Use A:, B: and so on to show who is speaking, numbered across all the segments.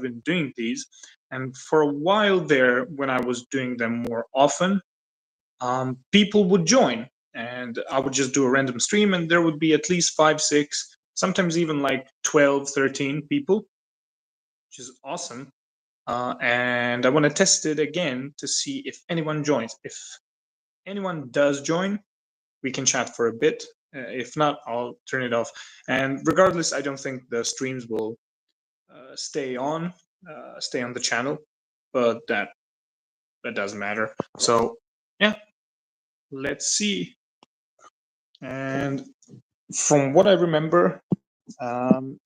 A: been doing these, and for a while there, when I was doing them more often, people would join, and I would just do a random stream, and there would be at least 5, 6, sometimes even like 12, 13 people, which is awesome. And I want to test it again to see if anyone joins. If anyone does join, we can chat for a bit. If not, I'll turn it off. And regardless, I don't think the streams will stay on the channel, but that doesn't matter. So yeah, let's see. And from what I remember,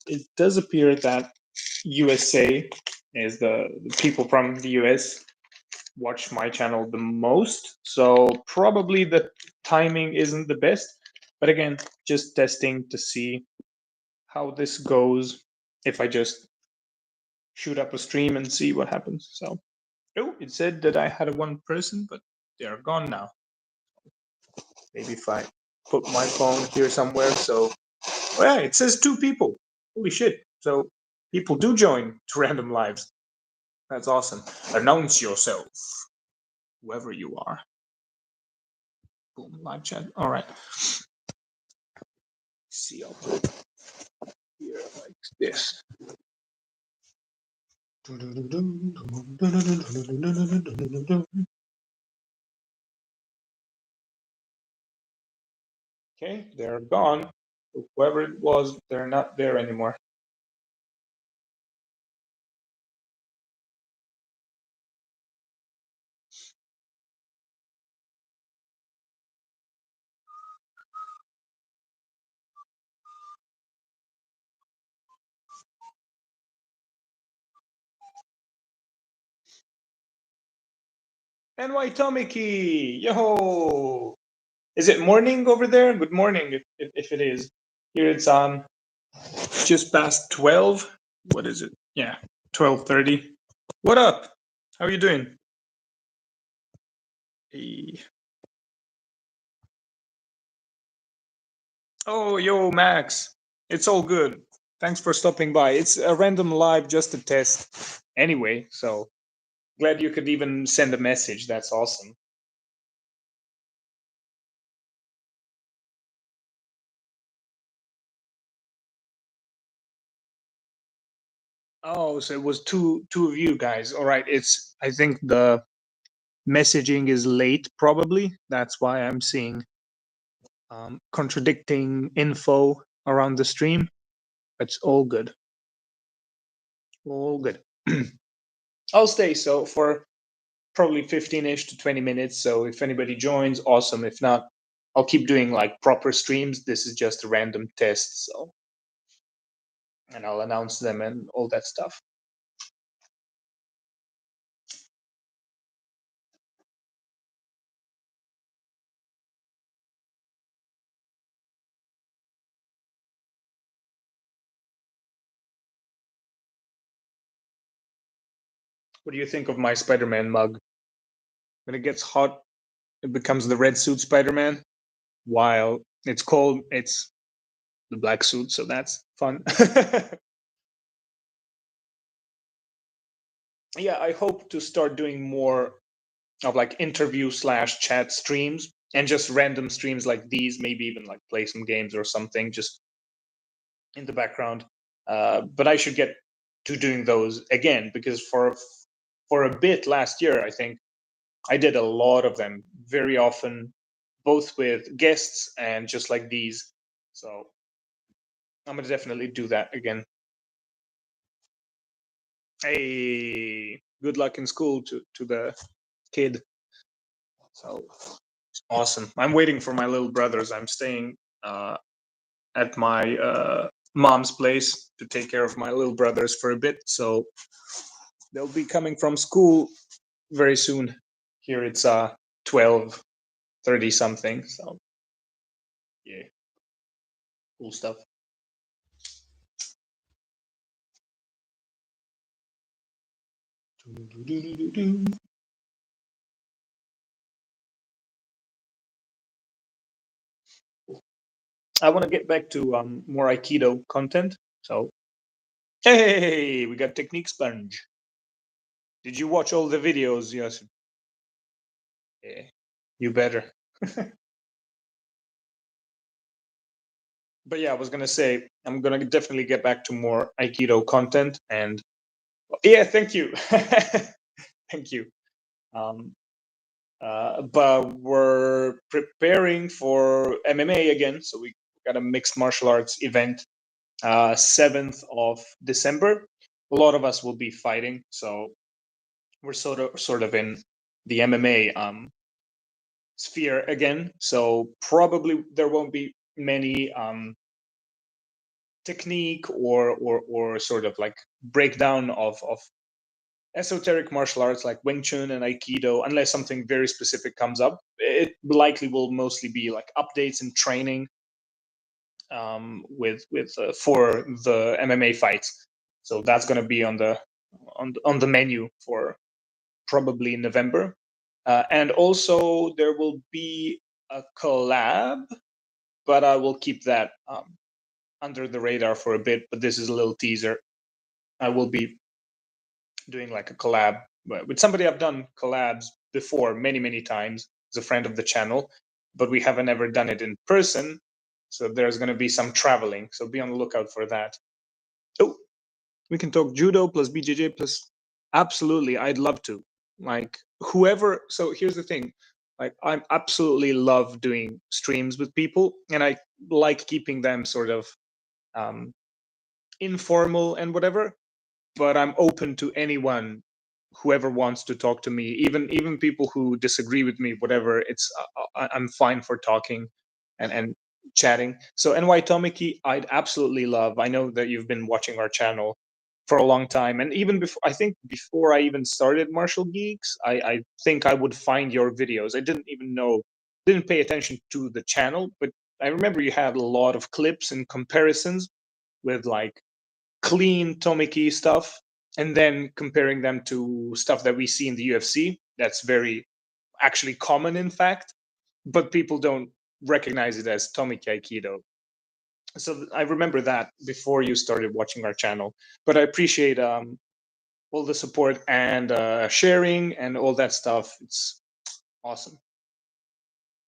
A: it does appear that USA is the people from the US watch my channel the most. So probably the timing isn't the best. But again, just testing to see how this goes if I just shoot up a stream and see what happens. So, oh, it said that I had a one person, but they're gone now. Maybe if I put my phone here somewhere. So, oh yeah, it says 2 people. Holy shit. So people do join to random lives. That's awesome. Announce yourself, whoever you are. Boom, live chat. All right. See, I'll put it here like this. Okay, they're gone. Whoever it was, they're not there anymore. NY Tomiki, yo! Is it morning over there? Good morning, if it is. Here it's just past 12. What is it? Yeah, 12:30. What up? How are you doing? Hey. Oh, yo, Max. It's all good. Thanks for stopping by. It's a random live just to test anyway, so glad you could even send a message. That's awesome. Oh, so it was two of you guys. All right. It's I think the messaging is late, probably. That's why I'm seeing contradicting info around the stream. It's all good. All good. I'll stay so for probably 15ish to 20 minutes. So if anybody joins, awesome. If not, I'll keep doing like proper streams. This is just a random test, so and I'll announce them and all that stuff. What do you think of my Spider-Man mug? When it gets hot, it becomes the red suit Spider-Man. While it's cold, it's the black suit. So that's fun. Yeah, I hope to start doing more of like interview / chat streams and just random streams like these. Maybe even like play some games or something just in the background. But I should get to doing those again because for a bit last year, I think I did a lot of them very often, both with guests and just like these. So I'm gonna definitely do that again. Hey, good luck in school to the kid. So awesome. I'm waiting for my little brothers. I'm staying at my mom's place to take care of my little brothers for a bit. So they'll be coming from school very soon. Here it's 12:30 something. So yeah, cool stuff. I want to get back to more Aikido content. So Hey, we got Technique Sponge. Did you watch all the videos? Yes. Yeah, you better. But yeah, I was gonna say I'm gonna definitely get back to more Aikido content, and yeah, thank you, thank you. Um, but we're preparing for MMA again, so we got a mixed martial arts event, 7th of December. A lot of us will be fighting, so we're sort of in the MMA sphere again. So probably there won't be many technique or sort of like breakdown of esoteric martial arts like Wing Chun and Aikido, unless something very specific comes up. It likely will mostly be like updates and training with for the MMA fights. So that's going to be on the menu for probably November, and also there will be a collab, but I will keep that under the radar for a bit. But this is a little teaser. I will be doing like a collab with somebody I've done collabs before many times as a friend of the channel, but we haven't ever done it in person. So there's going to be some traveling. So be on the lookout for that. Oh, we can talk judo plus BJJ plus. Absolutely, I'd love to. Like whoever. So here's the thing. Like I absolutely love doing streams with people, and I like keeping them sort of um, informal and whatever. But I'm open to anyone, whoever wants to talk to me, even people who disagree with me, whatever. It's I'm fine for talking and chatting. So NY Tomiki, I'd absolutely love. I know that you've been watching our channel for a long time, and even before, I think before I even started Martial Geeks, I think I would find your videos. I didn't pay attention to the channel, but I remember you had a lot of clips and comparisons with like clean Tomiki stuff, and then comparing them to stuff that we see in the UFC. That's very actually common, in fact, but people don't recognize it as Tomiki Aikido. So I remember that before you started watching our channel. But I appreciate all the support and sharing and all that stuff. It's awesome.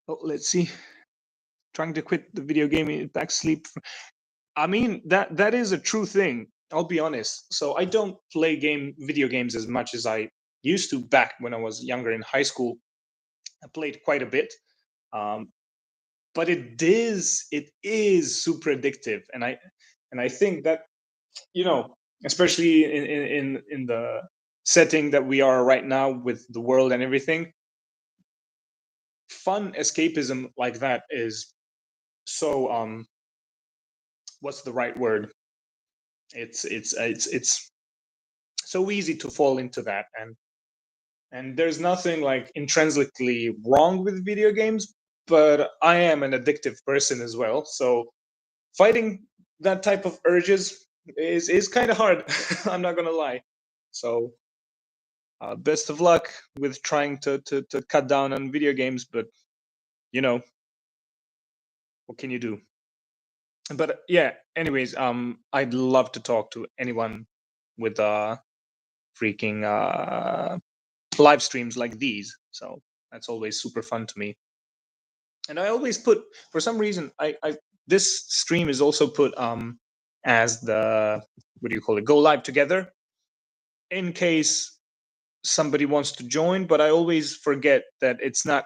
A: Oh, let's see. Trying to quit the video gaming back sleep. I mean that is a true thing. I'll be honest. So I don't play video games as much as I used to back when I was younger in high school. I played quite a bit, um, but it is super addictive, and I think that, especially in the setting that we are right now with the world and everything, fun escapism like that is so what's the right word? It's so easy to fall into that, and there's nothing like intrinsically wrong with video games, but I am an addictive person as well, so fighting that type of urges is kind of hard. I'm not gonna lie. So best of luck with trying to cut down on video games, but you know what can you do? But yeah, anyways, I'd love to talk to anyone with freaking live streams like these. So that's always super fun to me. And I always put, for some reason, I this stream is also put as the, what do you call it, go live together, in case somebody wants to join. But I always forget that it's not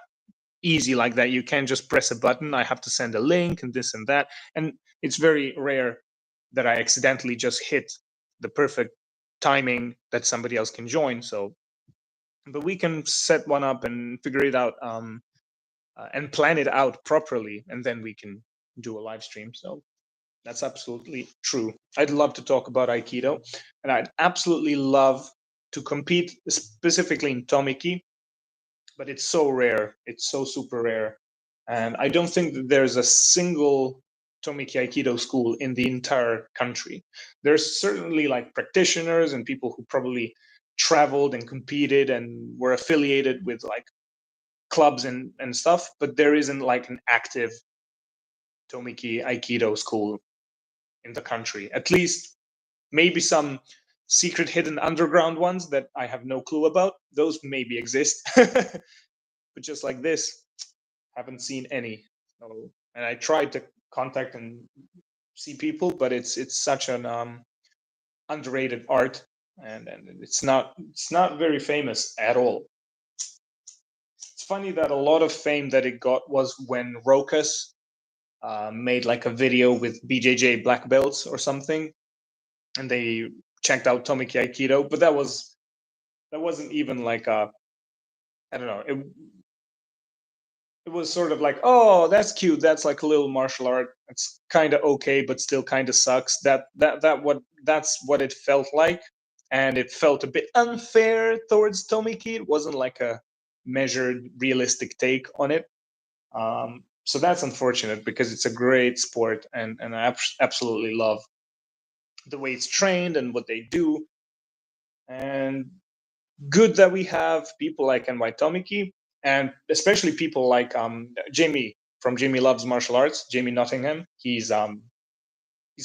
A: easy like that. You can't just press a button. I have to send a link and this and that, and it's very rare that I accidentally just hit the perfect timing that somebody else can join. So, but we can set one up and figure it out, and plan it out properly, and then we can do a live stream. So that's absolutely true. I'd love to talk about Aikido, and I'd absolutely love to compete specifically in Tomiki, but it's so rare. It's so super rare. And I don't think that there's a single Tomiki Aikido school in the entire country. There's certainly like practitioners and people who probably traveled and competed and were affiliated with like clubs and stuff, but there isn't like an active Tomiki Aikido school in the country. At least Maybe some secret hidden underground ones that I have no clue about. Those maybe exist. But just like this, haven't seen any. So, and I tried to contact and see people, but it's such an underrated art, and it's not very famous at all. It's funny that a lot of fame that it got was when Rokas made like a video with BJJ black belts or something, and they checked out Tomiki Aikido, but that wasn't even like a, I don't know, it was sort of like, oh, that's cute, that's like a little martial art, it's kind of okay but still kind of sucks. That's what it felt like, and it felt a bit unfair towards Tomiki. It wasn't like a measured realistic take on it. So that's unfortunate because it's a great sport, and I absolutely love the way it's trained and what they do. And good that we have people like NY Tomiki, and especially people like Jamie from Jamie Loves Martial Arts, Jamie Nottingham. He's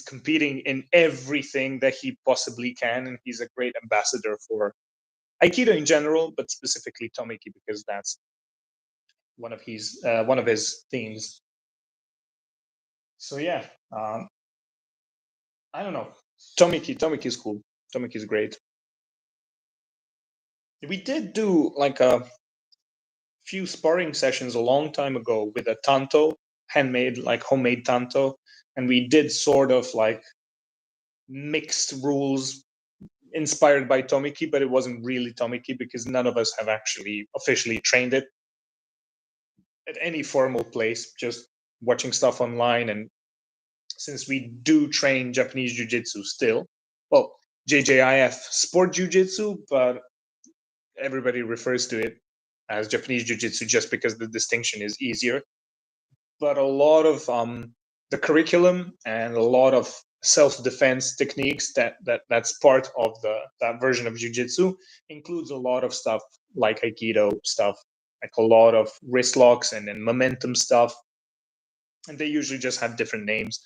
A: competing in everything that he possibly can, and he's a great ambassador for Aikido in general, but specifically Tomiki because that's one of his themes. So yeah, I don't know. Tomiki is cool. Tomiki is great. We did do like a few sparring sessions a long time ago with a tanto, handmade, like homemade tanto, and we did sort of like mixed rules inspired by Tomiki, but it wasn't really Tomiki because none of us have actually officially trained it at any formal place, just watching stuff online. And since we do train Japanese jiu-jitsu still, well, JJIF sport jiu-jitsu, but everybody refers to it as Japanese jiu-jitsu just because the distinction is easier. But a lot of the curriculum and a lot of self-defense techniques that's part of that version of jiu-jitsu includes a lot of stuff like aikido stuff, like a lot of wrist locks and momentum stuff, and they usually just have different names.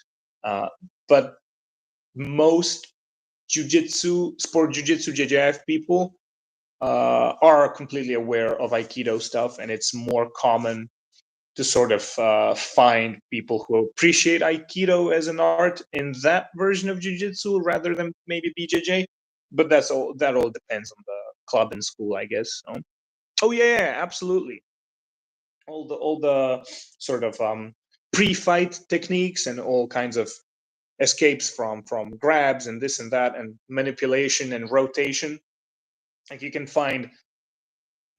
A: But most sport jiu-jitsu JJF people are completely aware of aikido stuff, and it's more common to sort of find people who appreciate Aikido as an art in that version of Jiu-Jitsu rather than maybe BJJ. But that all depends on the club and school, I guess. So. Oh yeah, absolutely. All the sort of pre-fight techniques and all kinds of escapes from grabs and this and that and manipulation and rotation. Like you can find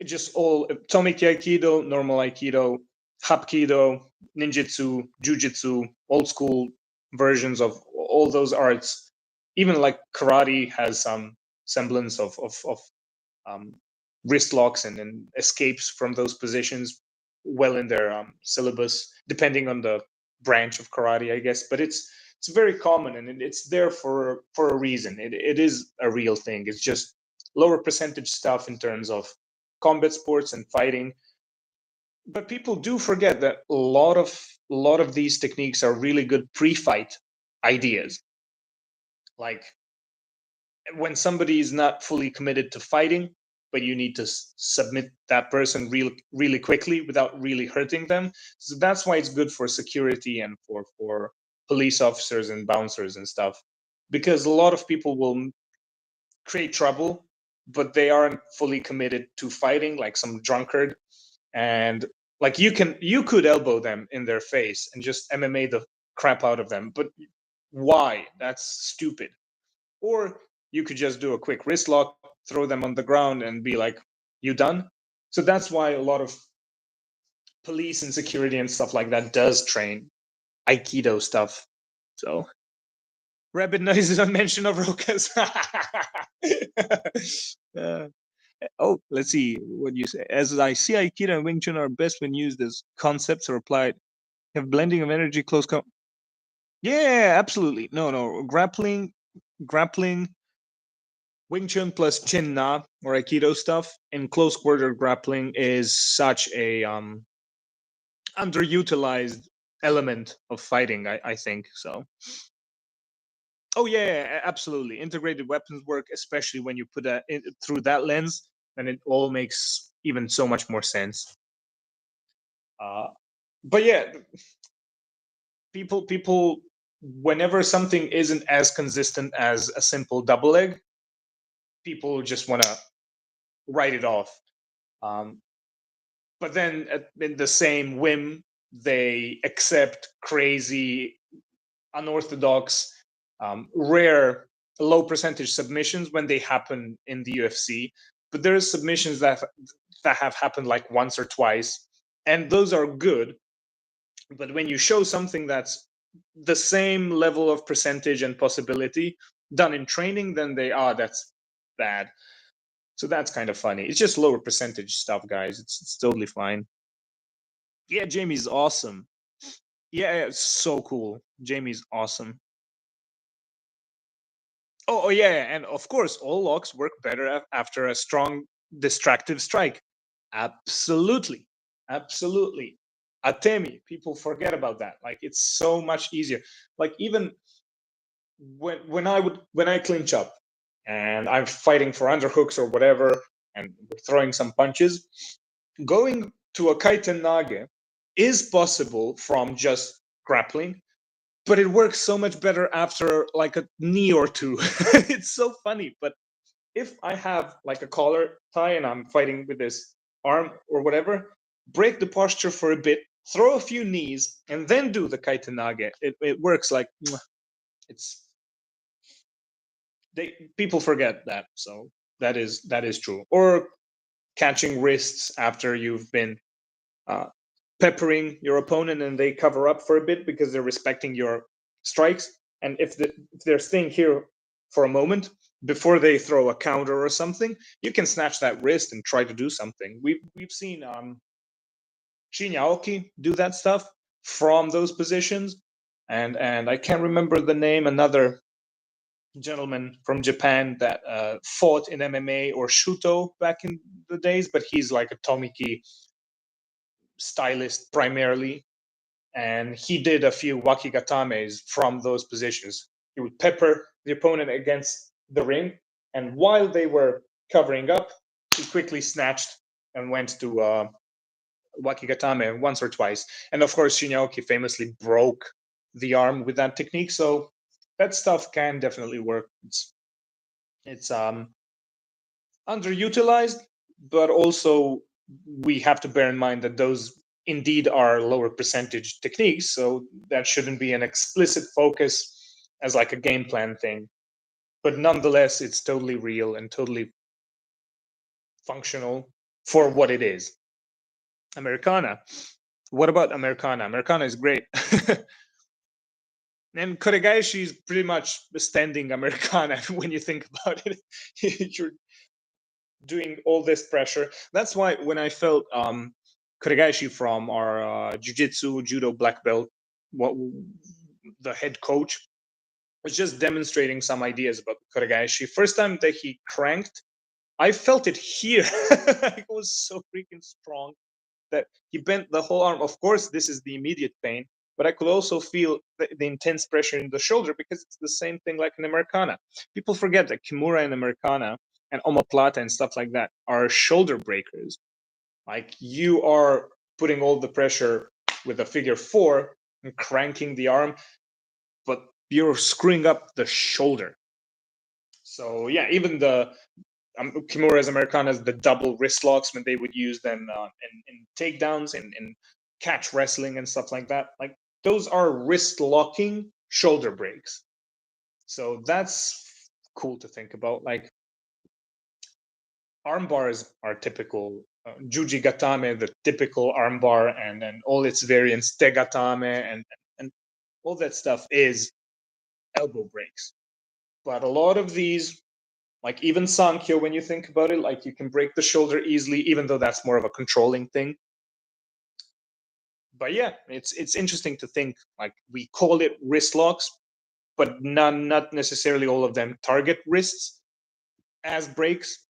A: just all Tomiki Aikido, normal Aikido, Hapkido, Ninjutsu, Jujitsu, old school versions of all those arts. Even like karate has some semblance of um, wrist locks and escapes from those positions well in their syllabus, depending on the branch of karate, I guess. But it's very common and it's there for a reason. It is a real thing. It's just lower percentage stuff in terms of combat sports and fighting. But people do forget that a lot of these techniques are really good pre-fight ideas. Like when somebody is not fully committed to fighting, but you need to submit that person really quickly without really hurting them. So that's why it's good for security and for police officers and bouncers and stuff, because a lot of people will create trouble, but they aren't fully committed to fighting, like some drunkard. And like you could elbow them in their face and just MMA the crap out of them, but why? That's stupid. Or you could just do a quick wrist lock, throw them on the ground, and be like, "You done?" So that's why a lot of police and security and stuff like that does train Aikido stuff. So rabbit noises on mention of Rokas. uh, oh, let's see what you say. As I see, Aikido and Wing Chun are best when used as concepts or applied. Have blending of energy, yeah, absolutely. No, grappling, Wing Chun plus Chin Na or Aikido stuff in close quarter grappling is such a underutilized element of fighting. I think so. Oh yeah, absolutely. Integrated weapons work, especially when you put that through that lens, and it all makes even so much more sense. Uh, but yeah, people, whenever something isn't as consistent as a simple double leg, people just want to write it off. Um, but then in the same whim, they accept crazy, unorthodox, rare, low percentage submissions when they happen in the UFC. But there are submissions that have happened like once or twice, and those are good. But when you show something that's the same level of percentage and possibility done in training, then that's bad. So that's kind of funny. It's just lower percentage stuff, guys. It's totally fine. Yeah, Jamie's awesome. Yeah, it's so cool. Jamie's awesome. Oh yeah, and of course, all locks work better after a strong distractive strike. Absolutely, absolutely. Atemi, people forget about that. Like it's so much easier. Like even when I clinch up and I'm fighting for underhooks or whatever, and throwing some punches, going to a kaiten nage is possible from just grappling, but it works so much better after like a knee or two. It's so funny. But if I have like a collar tie and I'm fighting with this arm or whatever, break the posture for a bit, throw a few knees, and then do the kaitenage. It works like it's people forget that. So that is true. Or catching wrists after you've been uh, peppering your opponent and they cover up for a bit because they're respecting your strikes. And if they're staying here for a moment before they throw a counter or something, you can snatch that wrist and try to do something. We've seen Shin Aoki do that stuff from those positions, and I can't remember the name. Another gentleman from Japan that fought in MMA or Shuto back in the days, but he's like a Tomiki stylist primarily, and he did a few wakigatames from those positions. He would pepper the opponent against the ring, and while they were covering up, he quickly snatched and went to wakigatame once or twice. And of course, Shinyaoki famously broke the arm with that technique. So that stuff can definitely work. It's underutilized, but also we have to bear in mind that those indeed are lower percentage techniques, so that shouldn't be an explicit focus as like a game plan thing. But nonetheless, it's totally real and totally functional for what it is. Americana. What about Americana? Americana is great. And Koregaeshi is pretty much the standing Americana when you think about it. You're doing all this pressure. That's why when I felt Koregaeshi from our jiu-jitsu judo black belt, what the head coach was just demonstrating some ideas about Koregaeshi. First time that he cranked, I felt it here. It was so freaking strong that he bent the whole arm. Of course, this is the immediate pain, but I could also feel the intense pressure in the shoulder because it's the same thing like in Americana. People forget that Kimura and Americana and omoplata and stuff like that are shoulder breakers. Like you are putting all the pressure with a figure four and cranking the arm, but you're screwing up the shoulder. So yeah, even the Kimura's Americanas, the double wrist locks when they would use them in takedowns and in catch wrestling and stuff like that. Like those are wrist locking shoulder breaks. So that's cool to think about. Like arm bars are typical. Juji gatame, the typical arm bar, and then all its variants, tegatame, and all that stuff is elbow breaks. But a lot of these, like even Sankyo, when you think about it, like you can break the shoulder easily, even though that's more of a controlling thing. But yeah, it's interesting to think like we call it wrist locks, but not necessarily all of them target wrists as breaks.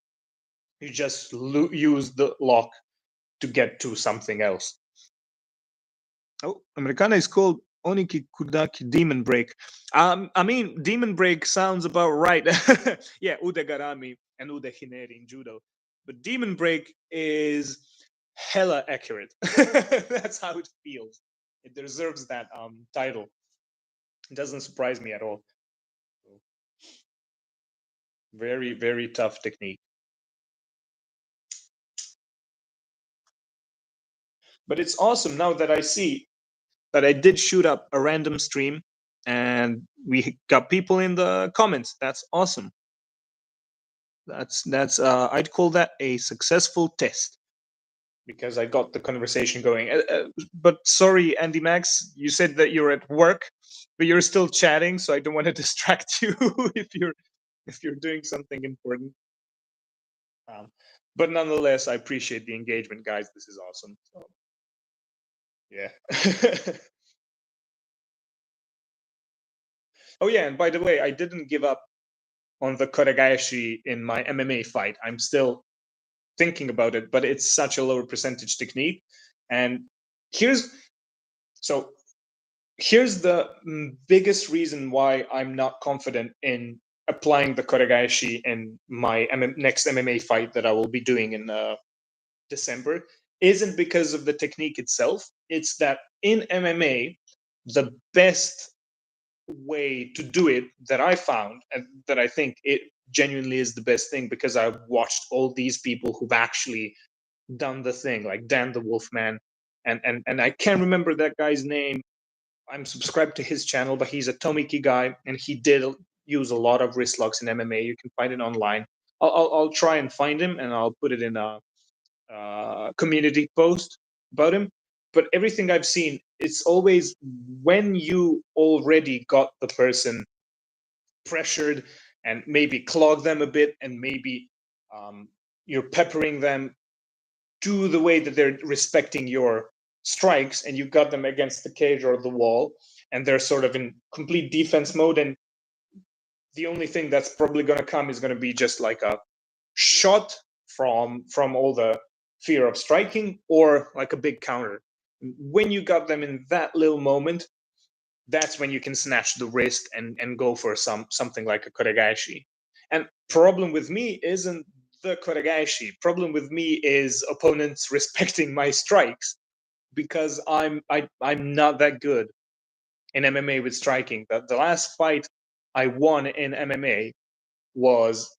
A: You just use the lock to get to something else. Oh, Americana is called Oniki Kudaki Demon Break. I mean, Demon Break sounds about right. Yeah, Ude Garami and Ude Hineri in judo. But Demon Break is hella accurate. That's how it feels. It deserves that title. It doesn't surprise me at all. Very, very tough technique. But it's awesome now that I see that I did shoot up a random stream and we got people in the comments. That's awesome. That's I'd call that a successful test because I got the conversation going. But sorry, Andy Max, you said that you're at work, but you're still chatting, so I don't want to distract you if you're doing something important. But nonetheless, I appreciate the engagement, guys. This is awesome. So, yeah. Oh yeah, and by the way, I didn't give up on the koregaeshi in my MMA fight. I'm still thinking about it, but it's such a lower percentage technique. And here's so here's the biggest reason why I'm not confident in applying the koregaeshi in my next MMA fight that I will be doing in December. Isn't because of the technique itself. It's that in MMA, the best way to do it that I found and that I think it genuinely is the best thing because I've watched all these people who've actually done the thing, like Dan the Wolfman, and I can't remember that guy's name. I'm subscribed to his channel, but he's a Tomiki guy, and he did use a lot of wrist locks in MMA. You can find it online. I'll try and find him, and I'll put it in a community post about him. But everything I've seen, it's always when you already got the person pressured and maybe clog them a bit, and maybe you're peppering them to the way that they're respecting your strikes, and you got them against the cage or the wall, and they're sort of in complete defense mode, and the only thing that's probably going to come is going to be just like a shot from all the fear of striking or like a big counter. When you got them in that little moment, that's when you can snatch the wrist and go for something like a koregaeshi. And problem with me isn't the koregaeshi. Problem with me is opponents respecting my strikes because I'm not that good in MMA with striking. The last fight I won in MMA was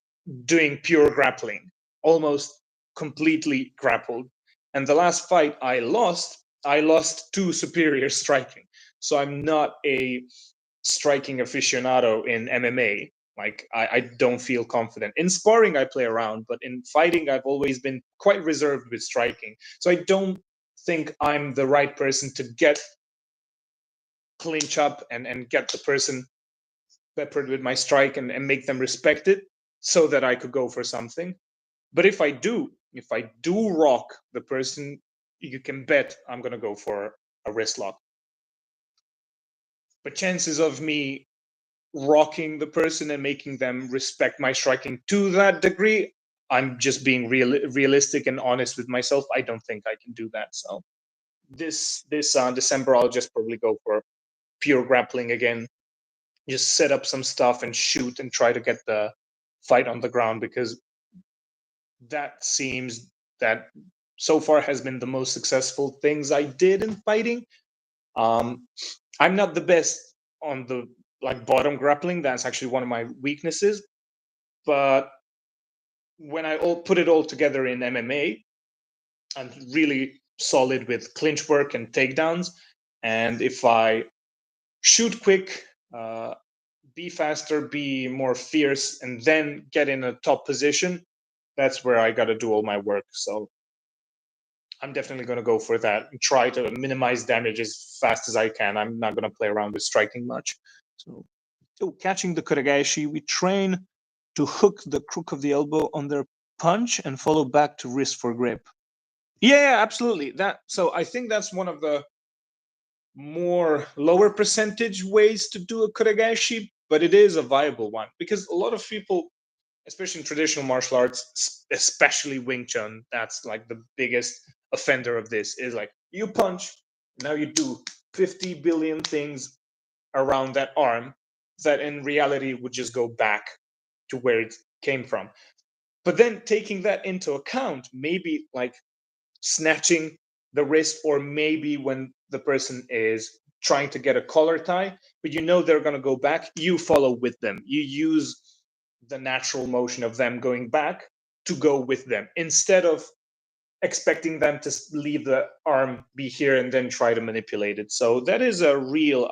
A: doing pure grappling, almost completely grappled. And the last fight I lost to superior striking. So I'm not a striking aficionado in MMA. Like I don't feel confident. In sparring, I play around, but in fighting, I've always been quite reserved with striking. So I don't think I'm the right person to get clinch up and get the person peppered with my strike and make them respect it so that I could go for something. But if I do rock the person, you can bet I'm gonna go for a wrist lock. But chances of me rocking the person and making them respect my striking to that degree, I'm just being realistic and honest with myself. I don't think I can do that. So this December, I'll just probably go for pure grappling again. Just set up some stuff and shoot and try to get the fight on the ground because that seems that so far has been the most successful things I did in fighting. Um, I'm not the best on the like bottom grappling. That's actually one of my weaknesses. But when I put it all together in MMA, I'm really solid with clinch work and takedowns. And if I shoot quick, be faster, be more fierce, and then get in a top position, that's where I got to do all my work. So I'm definitely going to go for that and try to minimize damage as fast as I can. I'm not going to play around with striking much. So catching the koregaeshi, we train to hook the crook of the elbow on their punch and follow back to wrist for grip. Yeah, absolutely. So I think that's one of the more lower percentage ways to do a koregaeshi, but it is a viable one because a lot of people, especially in traditional martial arts, especially Wing Chun, that's like the biggest offender of this is like you punch Now you do 50 billion things around that arm that in reality would just go back to where it came from. But then taking that into account, maybe like snatching the wrist, or maybe when the person is trying to get a collar tie, but you know they're going to go back, you follow with them. You use the natural motion of them going back to go with them instead of expecting them to leave the arm be here and then try to manipulate it. So that is a real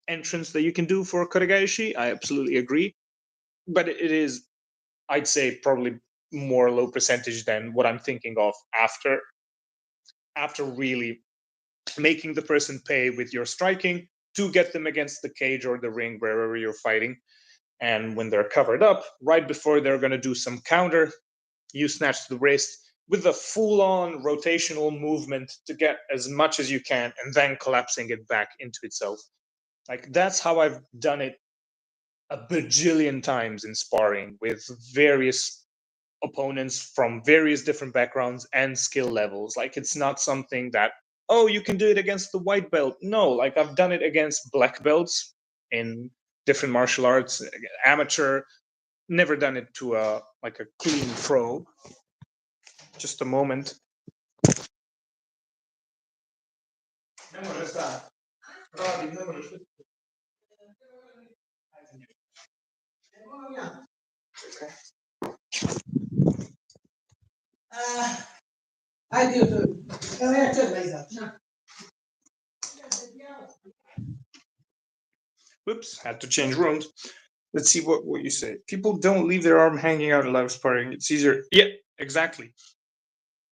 A: entrance that you can do for Kotegaeshi. I absolutely agree. But it is, I'd say, probably more low percentage than what I'm thinking of after really making the person pay with your striking to get them against the cage or the ring wherever you're fighting. And when they're covered up, right before they're going to do some counter, you snatch the wrist with a full-on rotational movement to get as much as you can and then collapsing it back into itself. Like, that's how I've done it a bajillion times in sparring with various opponents from various different backgrounds and skill levels. Like, it's not something that, oh, you can do it against the white belt. No, like, I've done it against black belts in different martial arts, amateur. Never done it to a clean pro. Just a moment. Whoops, had to change rooms. Let's see what you say. People don't leave their arm hanging out in live sparring. It's easier. Yeah, exactly.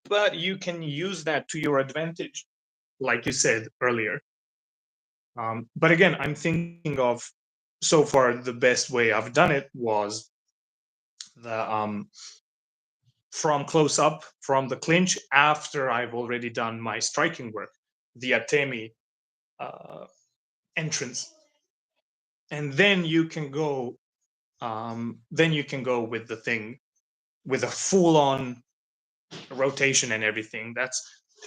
A: But you can use that to your advantage, like you said earlier. But again, I'm thinking of, so far, the best way I've done it was the from close up, from the clinch, after I've already done my striking work, the Atemi entrance, and then you can go with the thing with a full-on rotation and everything.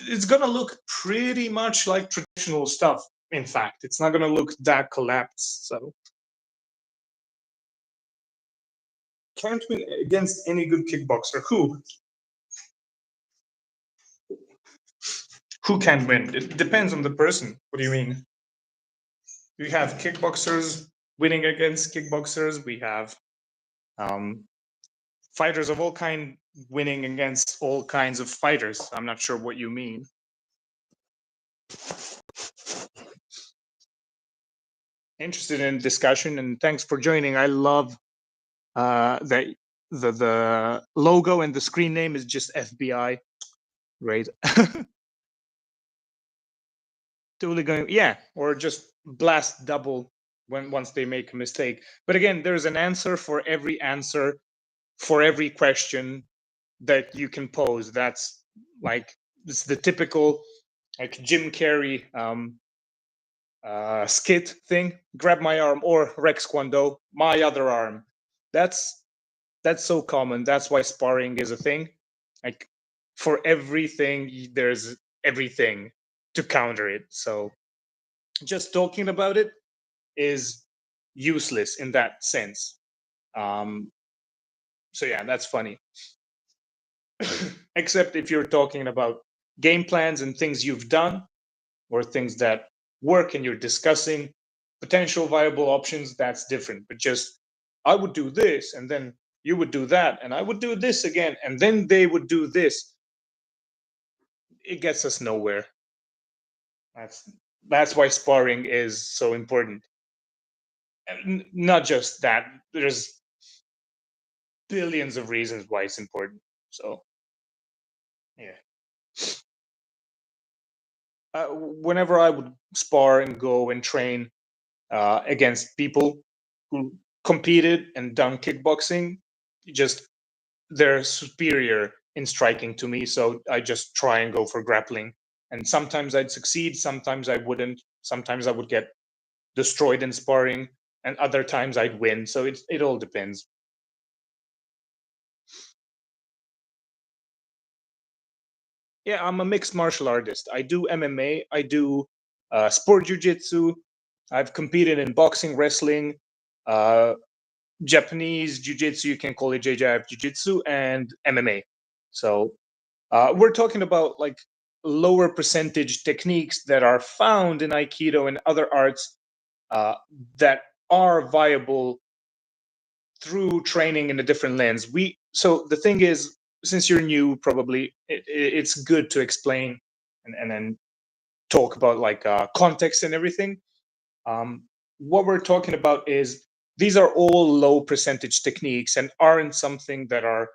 A: It's gonna look pretty much like traditional stuff. In fact, it's not gonna look that collapsed. So can't win against any good kickboxer. Who can win? It depends on the person. What do you mean? We have kickboxers winning against kickboxers. We have fighters of all kind winning against all kinds of fighters. I'm not sure what you mean. Interested in discussion, and thanks for joining. I love that the logo and the screen name is just FBI. Great. Totally going, yeah, or just blast double once they make a mistake. But again, there's an answer for every question that you can pose. That's like, it's the typical like Jim Carrey skit thing. Grab my arm, or Rex Kwon Do, my other arm. That's so common. That's why sparring is a thing. Like, for everything, there's everything to counter it. So just talking about it is useless in that sense. So yeah, that's funny. Except if you're talking about game plans and things you've done, or things that work and you're discussing potential viable options, that's different. But just, I would do this, and then you would do that, and I would do this again, and then they would do this. It gets us nowhere. That's why sparring is so important. And not just that, there's billions of reasons why it's important. So yeah. Whenever I would spar and go and train against people who competed and done kickboxing, just they're superior in striking to me. So I just try and go for grappling. And sometimes I'd succeed, sometimes I wouldn't. Sometimes I would get destroyed in sparring, and other times I'd win. So it all depends. Yeah, I'm a mixed martial artist. I do MMA. I do sport jujitsu. I've competed in boxing, wrestling, uh, Japanese jiu-jitsu, you can call it JJF jiu-jitsu, and MMA. So we're talking about like lower percentage techniques that are found in Aikido and other arts uh, that are viable through training in a different lens. So the thing is, since you're new, probably it's good to explain and then talk about like context and everything. Um, what we're talking about is these are all low percentage techniques and aren't something that are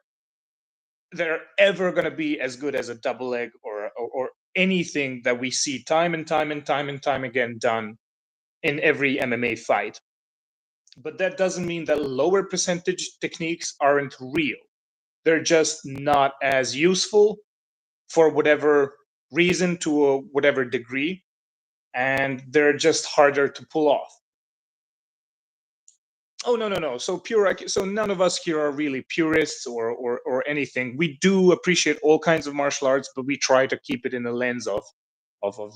A: ever going to be as good as a double leg or anything that we see time and time and time and time again done in every MMA fight. But that doesn't mean that lower percentage techniques aren't real. They're just not as useful for whatever reason to whatever degree, and they're just harder to pull off. Oh no, no, no. So so none of us here are really purists or anything. We do appreciate all kinds of martial arts, but we try to keep it in a lens of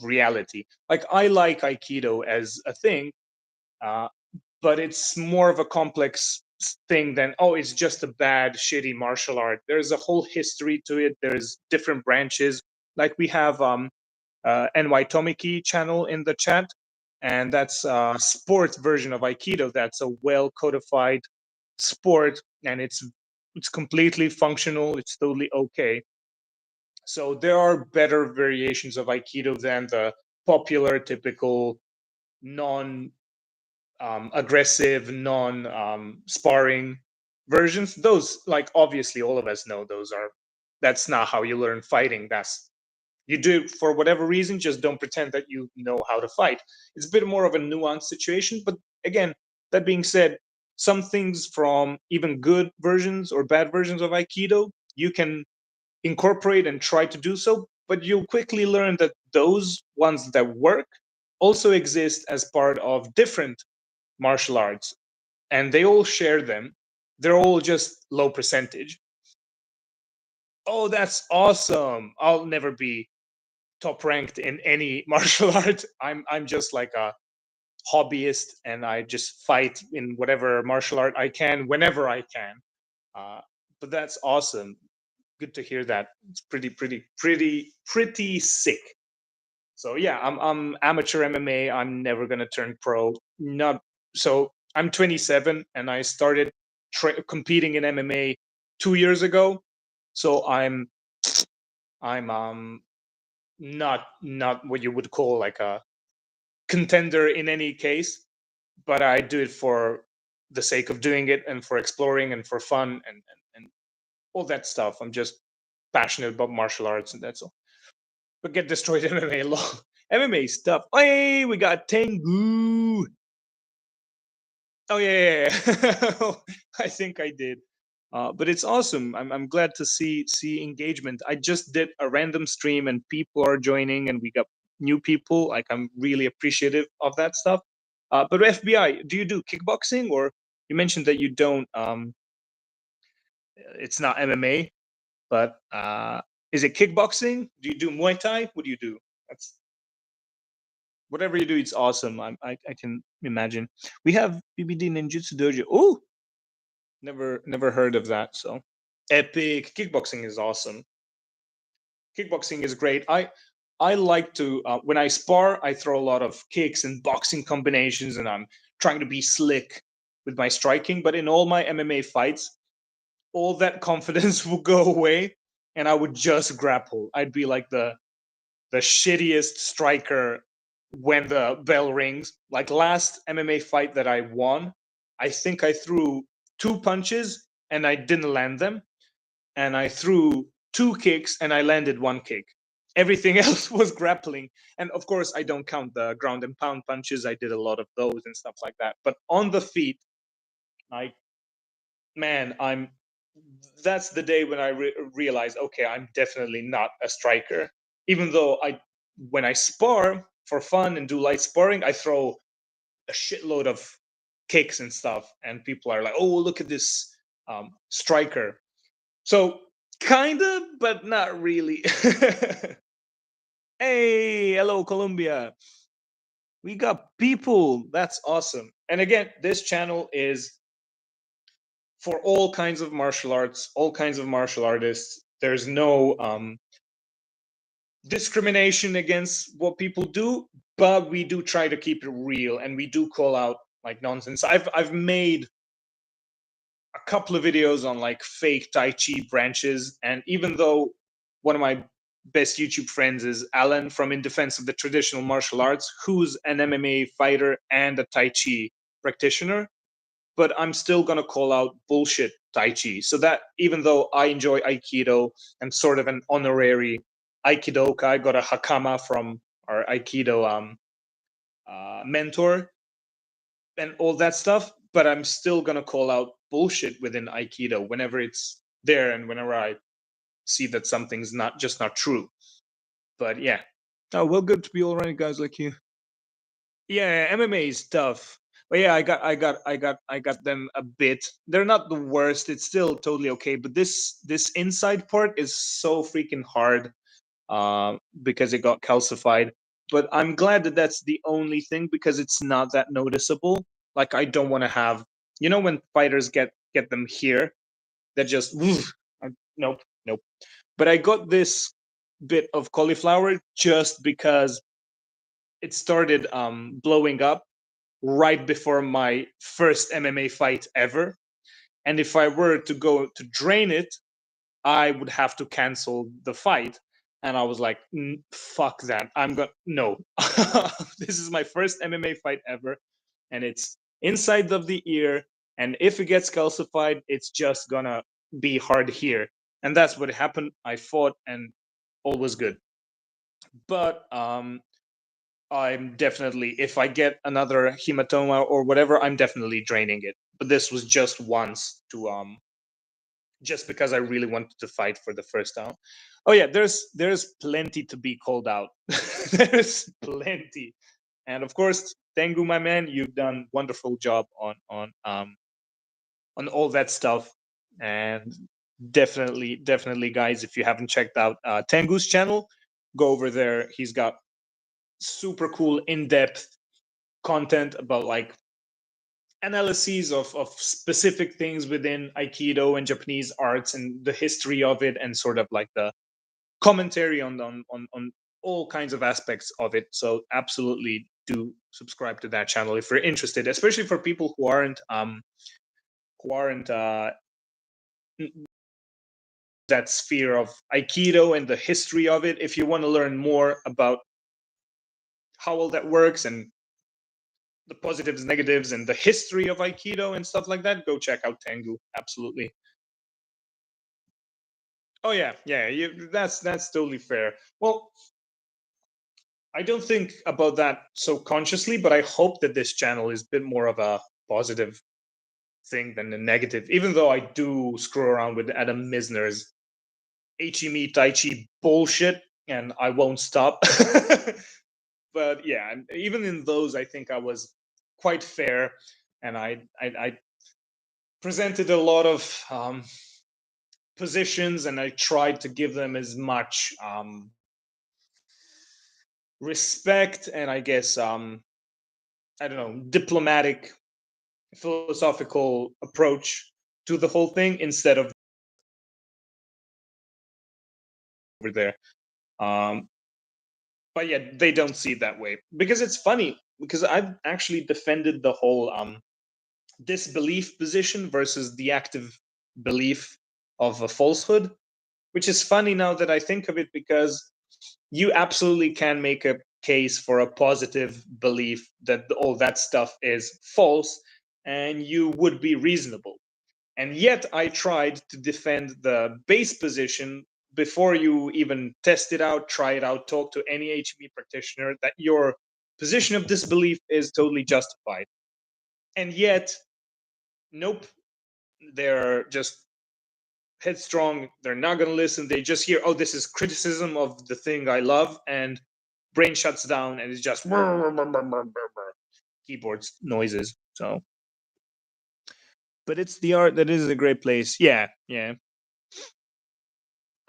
A: reality. Like I like Aikido as a thing, uh, but it's more of a complex thing than, oh, it's just a bad shitty martial art. There's a whole history to it. There's different branches. Like we have NY Tomiki channel in the chat, and that's a sports version of Aikido. That's a well codified sport, and it's completely functional. It's totally okay. So there are better variations of Aikido than the popular, typical, non aggressive, non sparring versions. Those, like, obviously, all of us know those are. That's not how you learn fighting. That's you do it for whatever reason. Just don't pretend that you know how to fight. It's a bit more of a nuanced situation. But again, that being said, some things from even good versions or bad versions of Aikido you can incorporate and try to do so, but you'll quickly learn that those ones that work also exist as part of different martial arts, and they all share them. They're all just low percentage. Oh, that's awesome. I'll never be top ranked in any martial art. I'm just like a hobbyist, and I just fight in whatever martial art I can whenever I can. Uh, but that's awesome. Good to hear that. It's pretty sick. So yeah, I'm amateur MMA. I'm never gonna turn pro. Not so. I'm 27 and I started competing in MMA 2 years ago. So I'm not what you would call like a contender in any case, but I do it for the sake of doing it and for exploring and for fun and all that stuff. I'm just passionate about martial arts and that's all. But get destroyed MMA law. MMA stuff. Hey, we got Tengu. Oh yeah. I think I did. But it's awesome. I'm glad to see engagement. I just did a random stream and people are joining and we got new people. Like I'm really appreciative of that stuff. But FBI, do you do kickboxing or you mentioned that you don't? It's not MMA, but is it kickboxing? Do you do Muay Thai? What do you do? That's whatever you do. It's awesome. I can imagine. We have BBD Ninjutsu Dojo. Oh, never heard of that. So epic. Kickboxing is awesome. Kickboxing is great. I like to when I spar, I throw a lot of kicks and boxing combinations, and I'm trying to be slick with my striking. But in all my MMA fights, all that confidence will go away, and I would just grapple. I'd be like the shittiest striker when the bell rings. Like last MMA fight that I won, I think I threw two punches and I didn't land them, and I threw two kicks and I landed one kick. Everything else was grappling. And of course, I don't count the ground and pound punches. I did a lot of those and stuff like that. But on the feet, I man, that's the day when I realized, okay, I'm definitely not a striker. Even though when I spar for fun and do light sparring, I throw a shitload of kicks and stuff, and people are like, "Oh, look at this striker." So Kinda, but not really. Hey, hello, Colombia. We got people. That's awesome. And again, this channel is for all kinds of martial arts, all kinds of martial artists. There's no discrimination against what people do, but we do try to keep it real and we do call out like nonsense. I've made a couple of videos on like fake Tai Chi branches, and even though one of my best YouTube friends is Alan from In Defense of the Traditional Martial Arts, who's an MMA fighter and a Tai Chi practitioner, but I'm still gonna call out bullshit Tai Chi. So that even though I enjoy Aikido, I'm sort of an honorary Aikidoka. I got a Hakama from our Aikido mentor and all that stuff, but I'm still gonna call out bullshit within Aikido whenever it's there and whenever I see that something's not true. But yeah. Oh well, good to be all right, guys like you. Yeah, MMA is tough. But yeah, I got them a bit. They're not the worst. It's still totally okay. But this inside part is so freaking hard because it got calcified. But I'm glad that that's the only thing because it's not that noticeable. Like I don't want to have, when fighters get them here, that just nope, nope. But I got this bit of cauliflower just because it started blowing up right before my first MMA fight ever. And if I were to go to drain it, I would have to cancel the fight. And I was like, fuck that. I'm going to, no. This is my first MMA fight ever. And it's inside of the ear. And if it gets calcified, it's just going to be hard here. And that's what happened. I fought and all was good. But I'm definitely, if I get another hematoma or whatever, I'm definitely draining it. But this was just once to just because I really wanted to fight for the first time. Oh yeah, there's plenty to be called out. There's plenty, and of course, Tengu, my man, you've done wonderful job on all that stuff, and definitely, guys, if you haven't checked out Tengu's channel, go over there. He's got super cool, in-depth content about like analyses of specific things within Aikido and Japanese arts and the history of it and sort of like the commentary on all kinds of aspects of it. So absolutely do subscribe to that channel if you're interested, especially for people who aren't that sphere of Aikido and the history of it. If you want to learn more about how all that works and the positives, negatives, and the history of Aikido and stuff like that, go check out Tengu. Absolutely. Oh yeah, yeah. That's totally fair. Well, I don't think about that so consciously, but I hope that this channel is a bit more of a positive thing than a negative. Even though I do screw around with Adam Misner's Ichimi Tai Chi bullshit, and I won't stop. But yeah, and even in those, I think I was quite fair, and I presented a lot of positions, and I tried to give them as much respect and I guess I don't know, diplomatic, philosophical approach to the whole thing instead of over there. Um, but yeah, they don't see it that way because it's funny because I've actually defended the whole disbelief position versus the active belief of a falsehood, which is funny now that I think of it because you absolutely can make a case for a positive belief that all that stuff is false and you would be reasonable. And yet I tried to defend the base position before you even test it out, try it out, talk to any HME practitioner that your position of disbelief is totally justified. And yet, nope, they're just headstrong. They're not going to listen. They just hear, oh, this is criticism of the thing I love, and brain shuts down and it's just keyboard noises. So, but it's the art that is a great place. Yeah, yeah.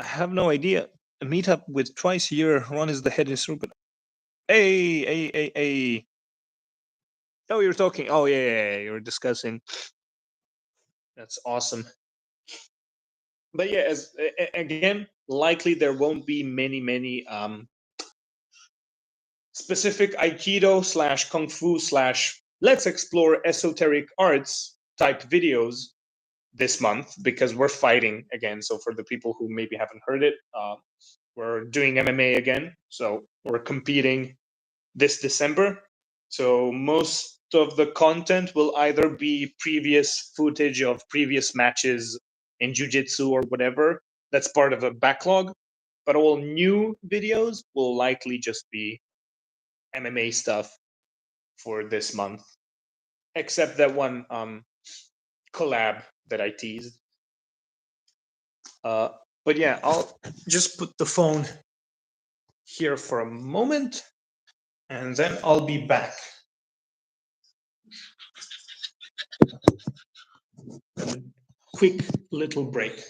A: I have no idea. A meetup with twice a year. Ron is the head instructor. Hey. Oh, you're talking. Oh, yeah. You're discussing. That's awesome. But yeah, as again, likely there won't be many specific Aikido slash Kung Fu slash let's explore esoteric arts type videos this month because we're fighting again. So for the people who maybe haven't heard it, we're doing MMA again. So we're competing this December. So most of the content will either be previous footage of previous matches in jiu-jitsu or whatever. That's part of a backlog. But all new videos will likely just be MMA stuff for this month, except that one collab that I teased. But yeah, I'll just put the phone here for a moment, and then I'll be back. Quick little break.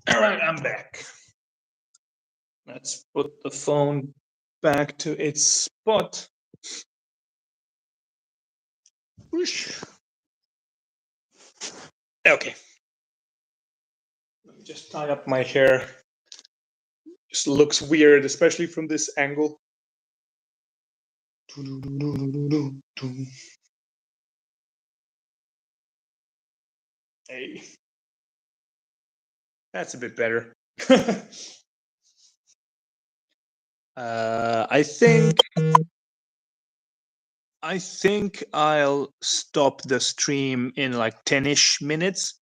A: All right, I'm back. Let's put the phone back to its spot. Whoosh. Okay. Let me just tie up my hair. Just looks weird, especially from this angle. Hey. That's a bit better. I think I'll stop the stream in like 10-ish minutes,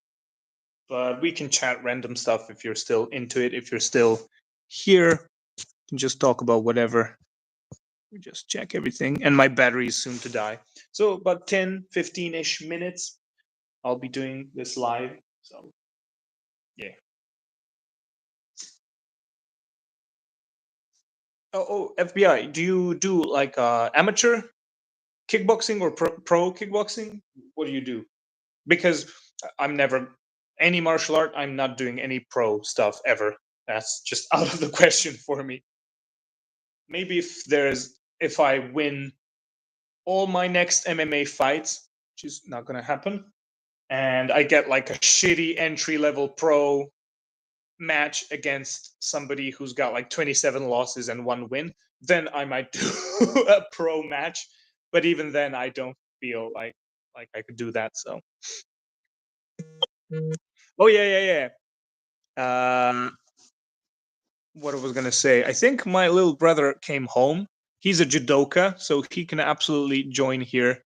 A: but we can chat random stuff if you're still into it. If you're still here, you can just talk about whatever. We just check everything, and my battery is soon to die. So about 10, 15-ish minutes, I'll be doing this live. So yeah. Oh, FBI, do you do like amateur kickboxing or pro kickboxing? What do you do? Because I'm never any martial art. I'm not doing any pro stuff ever. That's just out of the question for me. Maybe if I win all my next MMA fights, which is not gonna happen, and I get like a shitty entry level pro match against somebody who's got like 27 losses and 1 win, then I might do a pro match. But even then, I don't feel like I could do that. So, oh yeah. What I was gonna say, I think my little brother came home. He's a judoka, so he can absolutely join here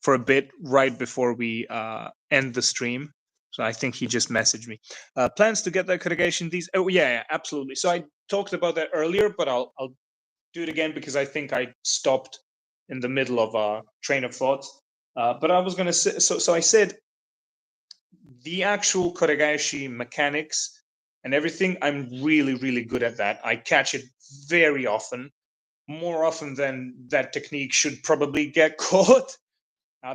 A: for a bit right before we end the stream. So I think he just messaged me. Plans to get that congregation these? Oh yeah, absolutely. So I talked about that earlier, but I'll do it again because I think I stopped in the middle of a train of thoughts. But I was gonna say, so I said the actual koregashi mechanics and everything. I'm really good at that. I catch it very often, more often than that technique should probably get caught.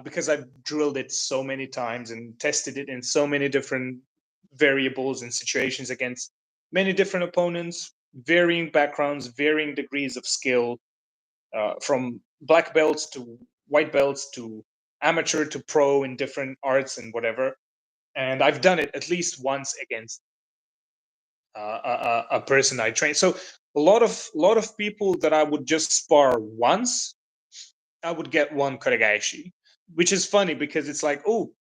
A: Because I've drilled it so many times and tested it in so many different variables and situations against many different opponents, varying backgrounds, varying degrees of skill, from black belts to white belts to amateur to pro in different arts and whatever. And I've done it at least once against a person I train. So a lot of people that I would just spar once, I would get one Koregaeshi, which is funny because it's like, oh,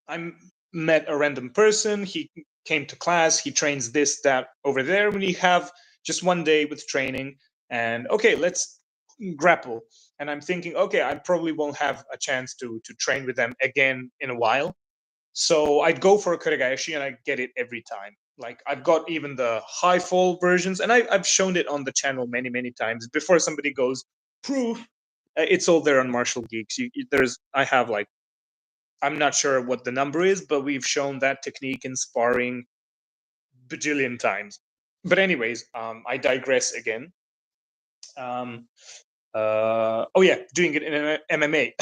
A: I met a random person. He came to class. He trains this, that over there. When you have just one day with training, and okay, let's grapple. And I'm thinking, okay, I probably won't have a chance to train with them again in a while. So I'd go for a Koregaeshi and I get it every time. Like I've got even the high fall versions, and I've shown it on the channel many, many times before somebody goes proof. It's all there on Martial Geeks. There's I have like I'm not sure what the number is, but we've shown that technique in sparring bajillion times. But anyways, I digress again. Um, oh yeah, doing it in MMA.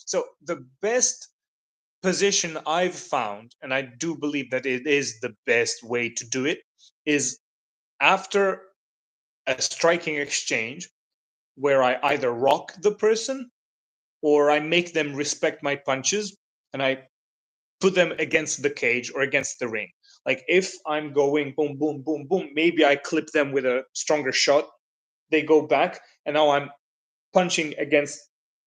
A: So the best position I've found, and I do believe that it is the best way to do it, is after a striking exchange where I either rock the person or I make them respect my punches and I put them against the cage or against the ring. Like if I'm going boom, boom, boom, boom, maybe I clip them with a stronger shot. They go back, and now I'm punching against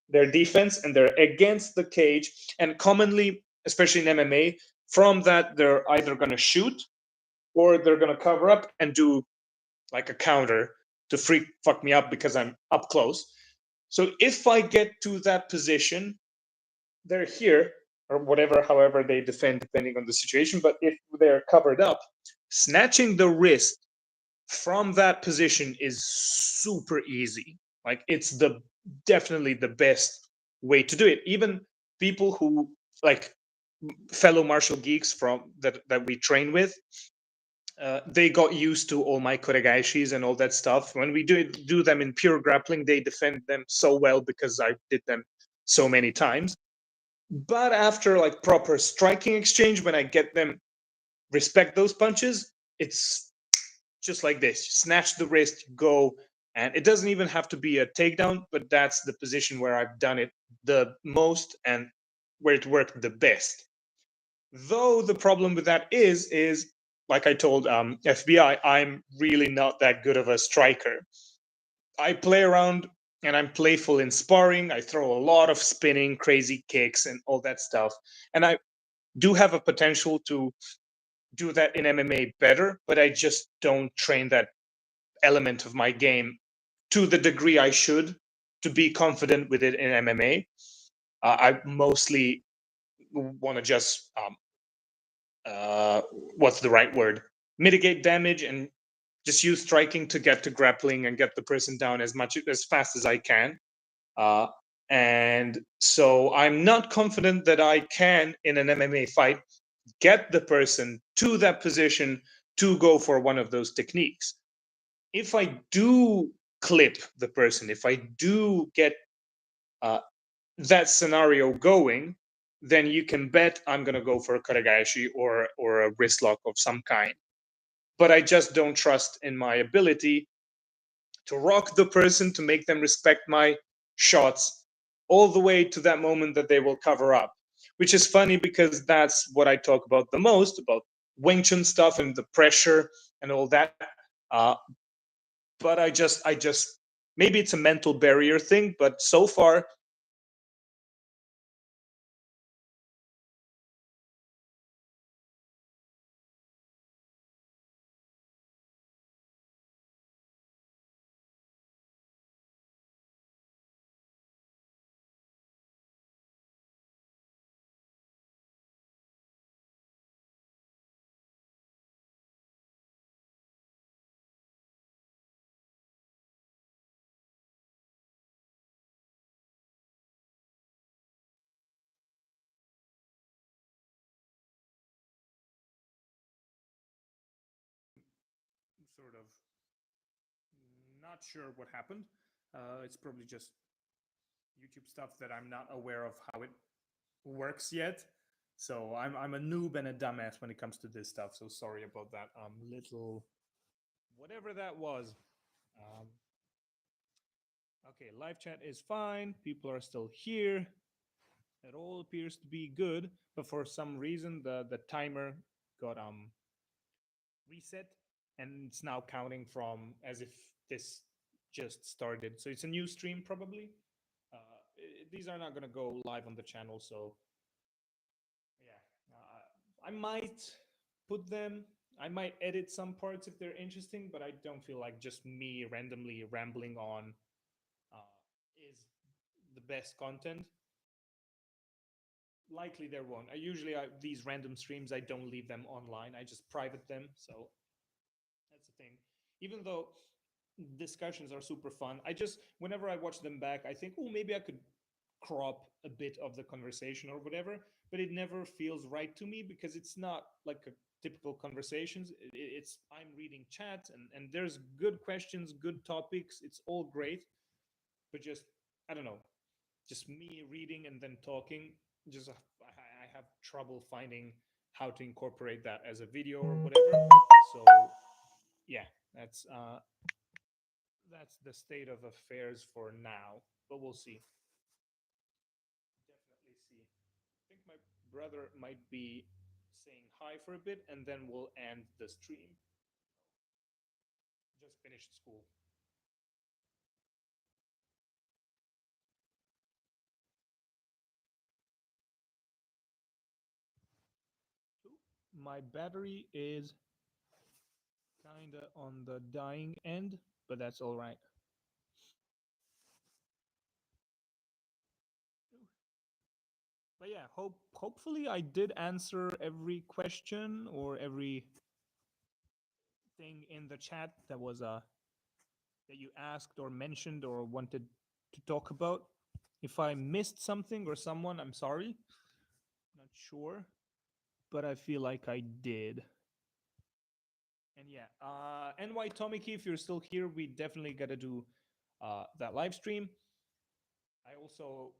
A: their defense and they're against the cage. And commonly, especially in MMA, from that, they're either going to shoot or they're going to cover up and do like a counter to freak fuck me up because I'm up close. So if I get to that position, they're here or whatever, however they defend, depending on the situation. But if they're covered up, snatching the wrist from that position is super easy. Like it's the definitely the best way to do it. Even people who like fellow martial geeks from that we train with, they got used to all my koregaishis and all that stuff. When we do them in pure grappling, they defend them so well because I did them so many times. But after like proper striking exchange, when I get them respect those punches, it's just like this. You snatch the wrist, go, and it doesn't even have to be a takedown, but that's the position where I've done it the most and where it worked the best. Though the problem with that is like I told FBI, I'm really not that good of a striker. I play around and I'm playful in sparring. I throw a lot of spinning, crazy kicks, and all that stuff. And I do have a potential to do that in MMA better, but I just don't train that element of my game to the degree I should to be confident with it in MMA. I mostly want to just uh, what's the right word? Mitigate damage and just use striking to get to grappling and get the person down as fast as I can. Uh, and so I'm not confident that I can in an MMA fight get the person to that position to go for one of those techniques. If I do clip the person, if I do get uh, that scenario going, then you can bet I'm going to go for a Koregaeshi or a wrist lock of some kind. But I just don't trust in my ability to rock the person to make them respect my shots all the way to that moment that they will cover up. Which is funny because that's what I talk about the most about Wing Chun stuff and the pressure and all that. Uh, but I just maybe it's a mental barrier thing, but so far sort of not sure what happened. It's probably just YouTube stuff that I'm not aware of how it works yet. So I'm a noob and a dumbass when it comes to this stuff. So sorry about that. Little whatever that was. Um, okay, live chat is fine. People are still here. It all appears to be good, but for some reason the timer got reset
B: and it's now counting from as if this just started. So it's a new stream probably. These are not going to go live on the channel, so yeah, I might put them. I might edit some parts if they're interesting, but I don't feel like just me randomly rambling on is the best content. Likely there won't. These random streams I don't leave them online. I just private them. So that's the thing. Even though discussions are super fun, I just whenever I watch them back, I think, oh, maybe I could crop a bit of the conversation or whatever. But it never feels right to me because it's not like a typical conversations. It's I'm reading chat and there's good questions, good topics. It's all great, but just I don't know, just me reading and then talking. Just I have trouble finding how to incorporate that as a video or whatever. So yeah, that's the state of affairs for now. But we'll see. Definitely see. I think my brother might be saying hi for a bit, and then we'll end the stream. Just finished school. My battery is kind of on the dying end, but that's all right. But yeah, hopefully I did answer every question or every thing in the chat that was that you asked or mentioned or wanted to talk about. If I missed something or someone, I'm sorry. Not sure, but I feel like I did. And yeah, NY Tomiki, if you're still here, we definitely got to do that live stream. I also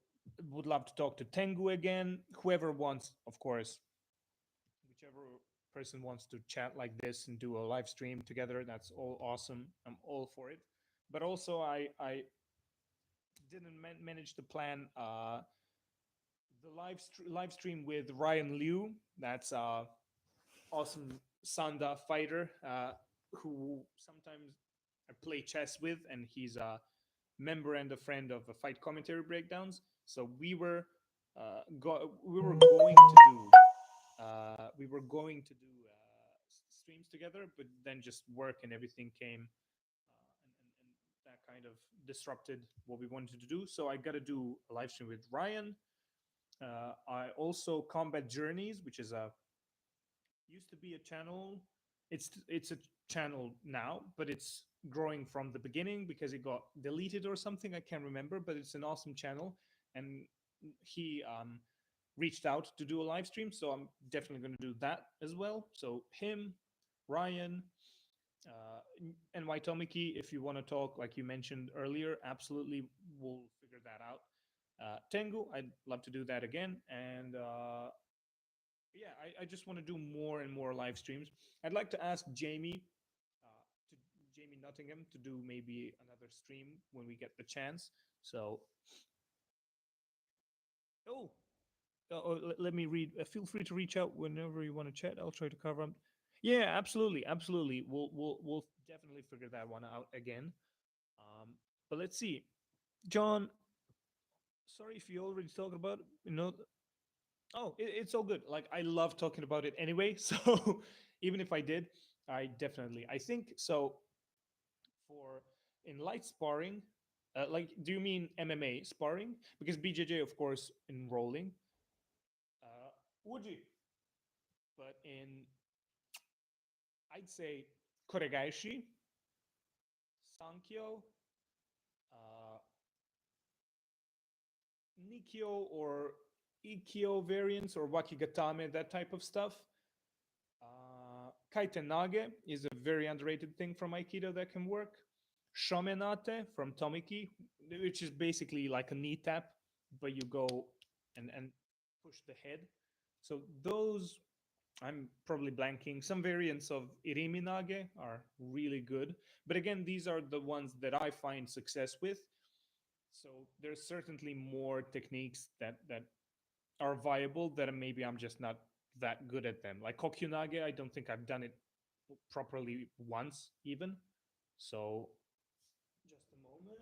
B: would love to talk to Tengu again. Whoever wants, of course, whichever person wants to chat like this and do a live stream together, that's all awesome. I'm all for it. But also, I didn't manage to plan the live stream with Ryan Liu. That's awesome Sanda fighter who sometimes I play chess with, and he's a member and a friend of Fight Commentary Breakdowns. So we were going to do streams together, but then just work and everything came, and that kind of disrupted what we wanted to do. So I got to do a live stream with Ryan. I also Combat Journeys, which is a used to be a channel. It's a channel now, but it's growing from the beginning because it got deleted or something. I can't remember, but it's an awesome channel, and he reached out to do a live stream, so I'm definitely going to do that as well. So him, Ryan, and Waitomiki, if you want to talk like you mentioned earlier, absolutely, we'll figure that out. Tengu, I'd love to do that again, and yeah, I just want to do more and more live streams. I'd like to ask to Jamie Nottingham to do maybe another stream when we get the chance. So, oh, let me read. Feel free to reach out whenever you want to chat. I'll try to cover them. Yeah, absolutely, absolutely. We'll definitely figure that one out again. Um, but let's see, John. Sorry if you already talked about it. Oh, it's all good. Like I love talking about it anyway. So even if I did, I think so. For in light sparring, like, do you mean MMA sparring? Because BJJ, of course, in rolling, would you? But in I'd say koregaishi, sankyo, uh, nikyo or ikkyo variants or wakigatame, that type of stuff. Kaitenage is a very underrated thing from Aikido that can work. Shomenate from Tomiki, which is basically like a knee tap, but you go and push the head. So those, I'm probably blanking. Some variants of Iriminage are really good. But again, these are the ones that I find success with. So there's certainly more techniques that are viable that maybe I'm just not that good at them. Like Kokyunage, I don't think I've done it properly once even. So just a moment.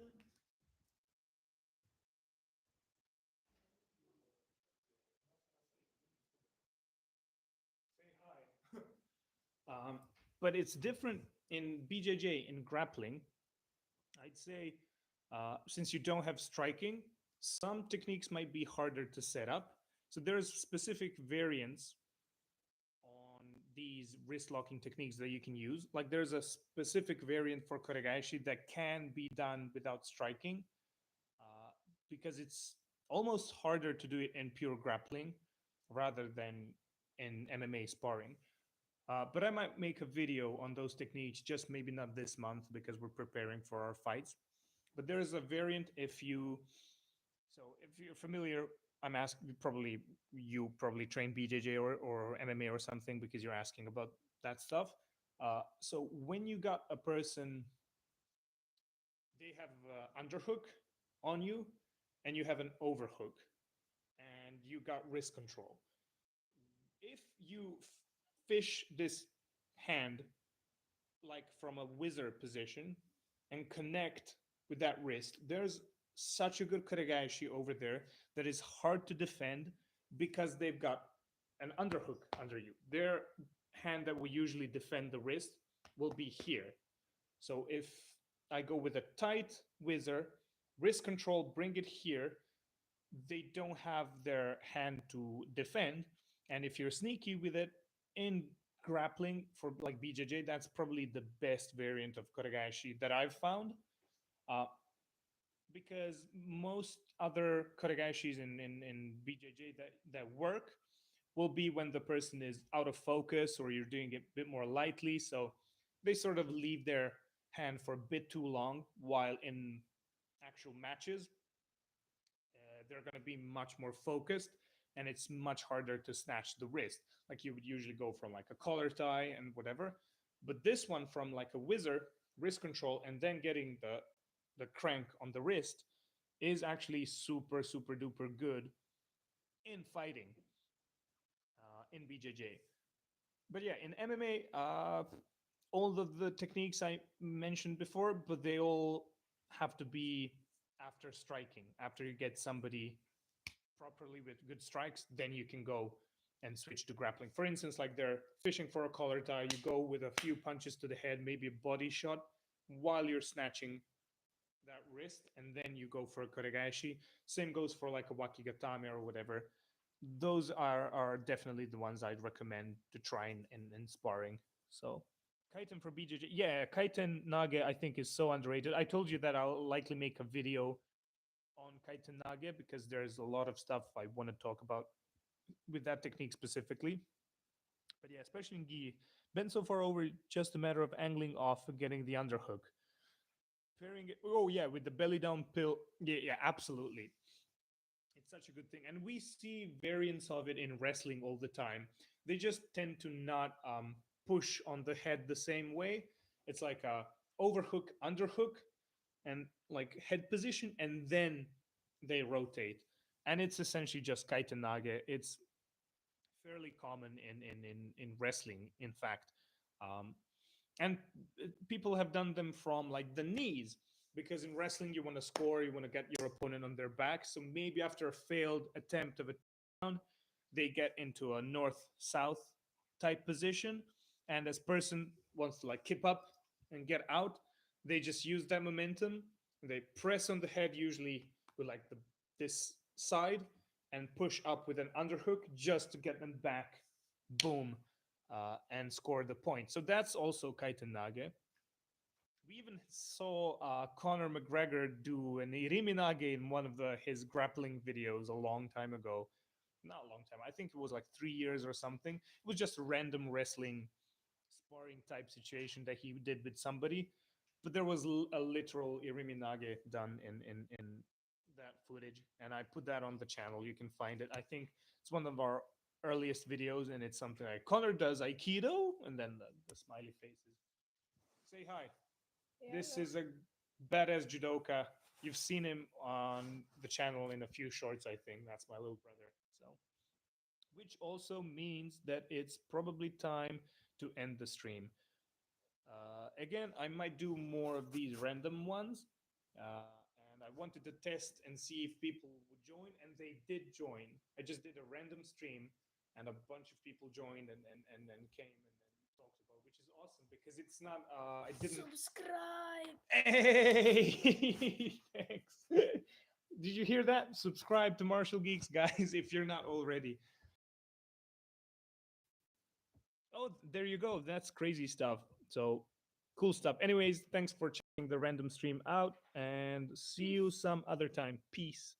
B: Say hi. But it's different in BJJ in grappling. I'd say since you don't have striking, some techniques might be harder to set up. So there's specific variants on these wrist locking techniques that you can use. Like there's a specific variant for koregaeshi that can be done without striking, uh, because it's almost harder to do it in pure grappling rather than in MMA sparring. But I might make a video on those techniques, just maybe not this month because we're preparing for our fights. But there is a variant if you, so if you're familiar, I'm asking probably you probably train BJJ or MMA or something because you're asking about that stuff. So when you got a person, they have underhook on you, and you have an overhook, and you got wrist control. If you fish this hand like from a wizard position and connect with that wrist, there's such a good koregaeshi over there that is hard to defend because they've got an underhook under you. Their hand that will usually defend the wrist will be here. So if I go with a tight wizard, wrist control, bring it here, they don't have their hand to defend. And if you're sneaky with it in grappling for like BJJ, that's probably the best variant of koregaeshi that I've found. Uh, because most other koregaeshis in BJJ that work will be when the person is out of focus or you're doing it a bit more lightly. So they sort of leave their hand for a bit too long, while in actual matches, they're going to be much more focused, and it's much harder to snatch the wrist. Like you would usually go from like a collar tie and whatever, but this one from like a wizard, wrist control, and then getting the crank on the wrist is actually super super duper good in fighting, in BJJ. But yeah, in MMA, all of the techniques I mentioned before, but they all have to be after striking. After you get somebody properly with good strikes, then you can go and switch to grappling. For instance, like they're fishing for a collar tie, you go with a few punches to the head, maybe a body shot while you're snatching that wrist, and then you go for a koregaeshi. Same goes for like a wakigatame or whatever. Those are definitely the ones I'd recommend to try in sparring. So Kaiten for BJJ, yeah, Kaiten Nage I think is so underrated. I told you that I'll likely make a video on Kaiten Nage because there's a lot of stuff I want to talk about with that technique specifically. But yeah, especially in gi, bent so far over, just a matter of angling off and getting the underhook. Pairing it, oh yeah, with the belly down pill. Yeah, yeah, absolutely. It's such a good thing. And we see variants of it in wrestling all the time. They just tend to not push on the head the same way. It's like a overhook, underhook, and like head position, and then they rotate. And it's essentially just kaitenage. It's fairly common in wrestling, in fact. Um, and people have done them from like the knees, because in wrestling you want to score, you want to get your opponent on their back. So maybe after a failed attempt of a down, they get into a north south type position, and as person wants to like keep up and get out, they just use that momentum. They press on the head, usually with like this side, and push up with an underhook just to get them back. Boom, and score the point. So that's also kaiten nage. We even saw Conor McGregor do an iriminage in one of his grappling videos a long time ago. Not a long time. I think it was like 3 years or something. It was just a random wrestling sparring type situation that he did with somebody. But there was a literal iriminage done in that footage, and I put that on the channel. You can find it. I think it's one of our earliest videos, and it's something like Connor does Aikido, and then the smiley faces. Say hi. This is a badass judoka. You've seen him on the channel in a few shorts, I think. That's my little brother. So, which also means that it's probably time to end the stream. again, I might do more of these random ones. And I wanted to test and see if people would join, and they did join. I just did a random stream, and a bunch of people joined and then came and then talked about, which is awesome because it's not. I didn't.
C: Subscribe.
B: Hey, thanks. Did you hear that? Subscribe to Martial Geeks, guys, if you're not already. Oh, there you go. That's crazy stuff. So cool stuff. Anyways, thanks for checking the random stream out and see you some other time. Peace.